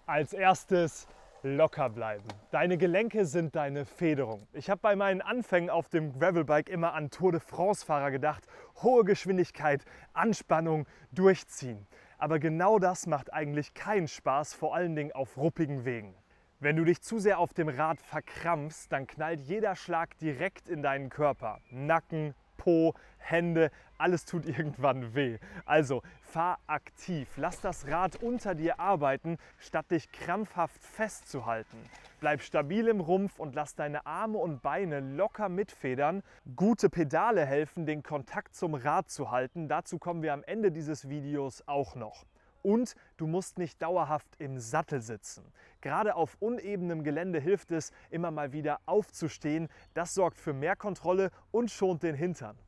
Als erstes locker bleiben. Deine Gelenke sind deine Federung. Ich habe bei meinen Anfängen auf dem Gravelbike immer an Tour de France-Fahrer gedacht. Hohe Geschwindigkeit, Anspannung, durchziehen. Aber genau das macht eigentlich keinen Spaß, vor allen Dingen auf ruppigen Wegen. Wenn du dich zu sehr auf dem Rad verkrampfst, dann knallt jeder Schlag direkt in deinen Körper. Nacken, Po, Hände, alles tut irgendwann weh. Also fahr aktiv, lass das Rad unter dir arbeiten, statt dich krampfhaft festzuhalten. Bleib stabil im Rumpf und lass deine Arme und Beine locker mitfedern. Gute Pedale helfen, den Kontakt zum Rad zu halten. Dazu kommen wir am Ende dieses Videos auch noch. Und du musst nicht dauerhaft im Sattel sitzen. Gerade auf unebenem Gelände hilft es, immer mal wieder aufzustehen. Das sorgt für mehr Kontrolle und schont den Hintern.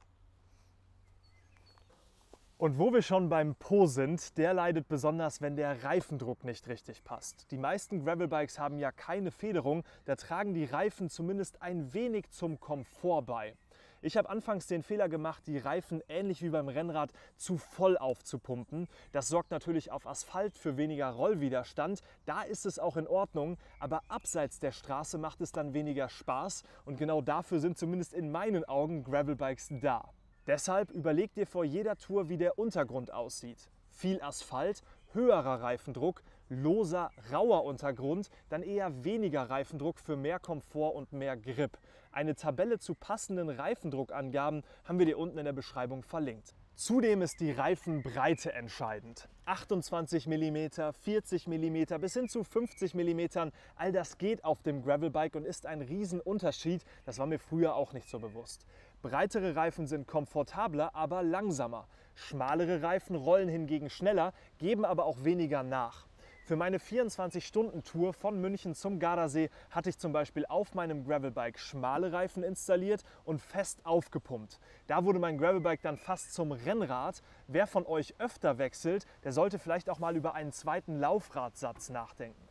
Und wo wir schon beim Po sind, der leidet besonders, wenn der Reifendruck nicht richtig passt. Die meisten Gravelbikes haben ja keine Federung, da tragen die Reifen zumindest ein wenig zum Komfort bei. Ich habe anfangs den Fehler gemacht, die Reifen ähnlich wie beim Rennrad zu voll aufzupumpen. Das sorgt natürlich auf Asphalt für weniger Rollwiderstand. Da ist es auch in Ordnung, aber abseits der Straße macht es dann weniger Spaß und genau dafür sind zumindest in meinen Augen Gravelbikes da. Deshalb überleg dir vor jeder Tour, wie der Untergrund aussieht. Viel Asphalt, höherer Reifendruck, loser, rauer Untergrund, dann eher weniger Reifendruck für mehr Komfort und mehr Grip. Eine Tabelle zu passenden Reifendruckangaben haben wir dir unten in der Beschreibung verlinkt. Zudem ist die Reifenbreite entscheidend. 28 mm, 40 mm bis hin zu 50 mm, all das geht auf dem Gravelbike und ist ein Riesenunterschied. Das war mir früher auch nicht so bewusst. Breitere Reifen sind komfortabler, aber langsamer. Schmalere Reifen rollen hingegen schneller, geben aber auch weniger nach. Für meine 24-Stunden-Tour von München zum Gardasee hatte ich zum Beispiel auf meinem Gravelbike schmale Reifen installiert und fest aufgepumpt. Da wurde mein Gravelbike dann fast zum Rennrad. Wer von euch öfter wechselt, der sollte vielleicht auch mal über einen zweiten Laufradsatz nachdenken.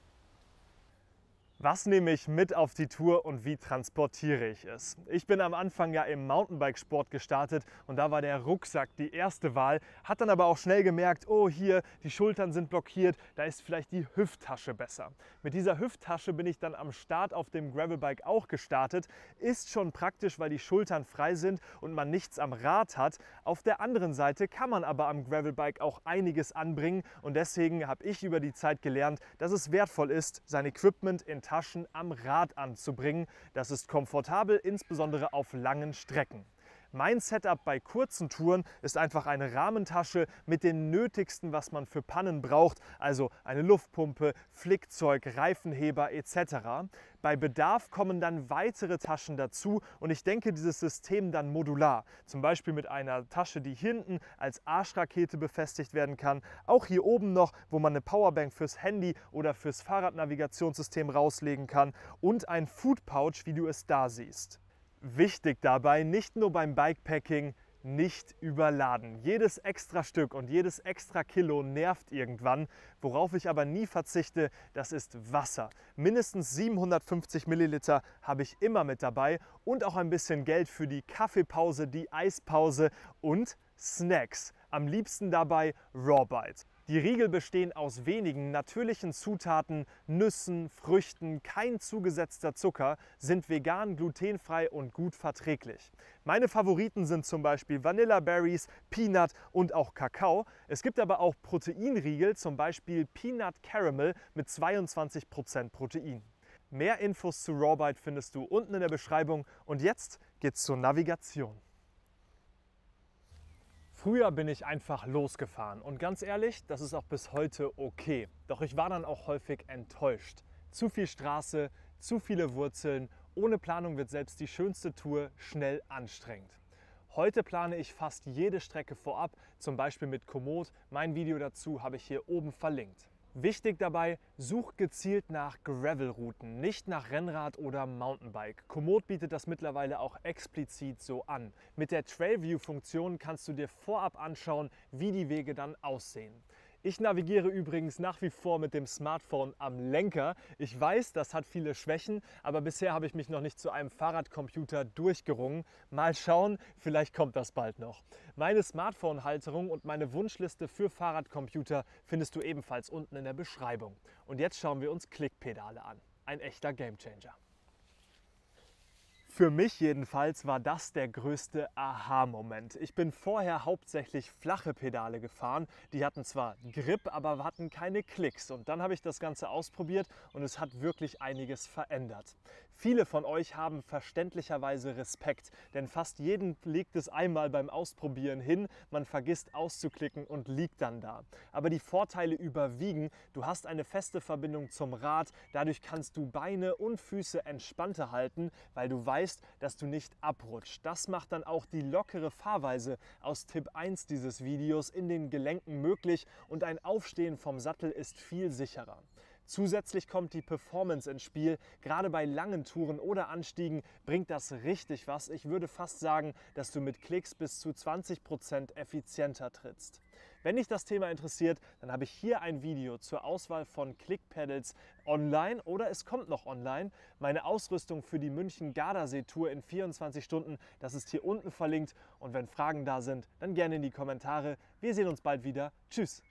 Was nehme ich mit auf die Tour und wie transportiere ich es? Ich bin am Anfang ja im Mountainbikesport gestartet und da war der Rucksack die erste Wahl, hat dann aber auch schnell gemerkt, oh hier, die Schultern sind blockiert, da ist vielleicht die Hüfttasche besser. Mit dieser Hüfttasche bin ich dann am Start auf dem Gravelbike auch gestartet, ist schon praktisch, weil die Schultern frei sind und man nichts am Rad hat. Auf der anderen Seite kann man aber am Gravelbike auch einiges anbringen und deswegen habe ich über die Zeit gelernt, dass es wertvoll ist, sein Equipment in Taschen am Rad anzubringen. Das ist komfortabel, insbesondere auf langen Strecken. Mein Setup bei kurzen Touren ist einfach eine Rahmentasche mit dem Nötigsten, was man für Pannen braucht, also eine Luftpumpe, Flickzeug, Reifenheber etc. Bei Bedarf kommen dann weitere Taschen dazu und ich denke dieses System dann modular. Zum Beispiel mit einer Tasche, die hinten als Arschrakete befestigt werden kann. Auch hier oben noch, wo man eine Powerbank fürs Handy oder fürs Fahrradnavigationssystem rauslegen kann und ein Food Pouch, wie du es da siehst. Wichtig dabei, nicht nur beim Bikepacking, nicht überladen. Jedes extra Stück und jedes extra Kilo nervt irgendwann. Worauf ich aber nie verzichte, das ist Wasser. Mindestens 750 Milliliter habe ich immer mit dabei und auch ein bisschen Geld für die Kaffeepause, die Eispause und Snacks. Am liebsten dabei Raw Bites. Die Riegel bestehen aus wenigen natürlichen Zutaten, Nüssen, Früchten, kein zugesetzter Zucker, sind vegan, glutenfrei und gut verträglich. Meine Favoriten sind zum Beispiel Vanilla Berries, Peanut und auch Kakao. Es gibt aber auch Proteinriegel, zum Beispiel Peanut Caramel mit 22% Protein. Mehr Infos zu Rawbite findest du unten in der Beschreibung und jetzt geht's zur Navigation. Früher bin ich einfach losgefahren und ganz ehrlich, das ist auch bis heute okay. Doch ich war dann auch häufig enttäuscht. Zu viel Straße, zu viele Wurzeln, ohne Planung wird selbst die schönste Tour schnell anstrengend. Heute plane ich fast jede Strecke vorab, zum Beispiel mit Komoot. Mein Video dazu habe ich hier oben verlinkt. Wichtig dabei, such gezielt nach Gravel-Routen, nicht nach Rennrad oder Mountainbike. Komoot bietet das mittlerweile auch explizit so an. Mit der Trailview-Funktion kannst du dir vorab anschauen, wie die Wege dann aussehen. Ich navigiere übrigens nach wie vor mit dem Smartphone am Lenker. Ich weiß, das hat viele Schwächen, aber bisher habe ich mich noch nicht zu einem Fahrradcomputer durchgerungen. Mal schauen, vielleicht kommt das bald noch. Meine Smartphone-Halterung und meine Wunschliste für Fahrradcomputer findest du ebenfalls unten in der Beschreibung. Und jetzt schauen wir uns Klickpedale an. Ein echter Gamechanger. Für mich jedenfalls war das der größte Aha-Moment. Ich bin vorher hauptsächlich flache Pedale gefahren. Die hatten zwar Grip, aber hatten keine Klicks. Und dann habe ich das Ganze ausprobiert und es hat wirklich einiges verändert. Viele von euch haben verständlicherweise Respekt, denn fast jeden liegt es einmal beim Ausprobieren hin, man vergisst auszuklicken und liegt dann da. Aber die Vorteile überwiegen, du hast eine feste Verbindung zum Rad, dadurch kannst du Beine und Füße entspannter halten, weil du weißt, dass du nicht abrutscht. Das macht dann auch die lockere Fahrweise aus Tipp 1 dieses Videos in den Gelenken möglich und ein Aufstehen vom Sattel ist viel sicherer. Zusätzlich kommt die Performance ins Spiel. Gerade bei langen Touren oder Anstiegen bringt das richtig was. Ich würde fast sagen, dass du mit Klicks bis zu 20% effizienter trittst. Wenn dich das Thema interessiert, dann habe ich hier ein Video zur Auswahl von Klickpedals online oder es kommt noch online. Meine Ausrüstung für die München-Gardasee-Tour in 24 Stunden, das ist hier unten verlinkt. Und wenn Fragen da sind, dann gerne in die Kommentare. Wir sehen uns bald wieder. Tschüss!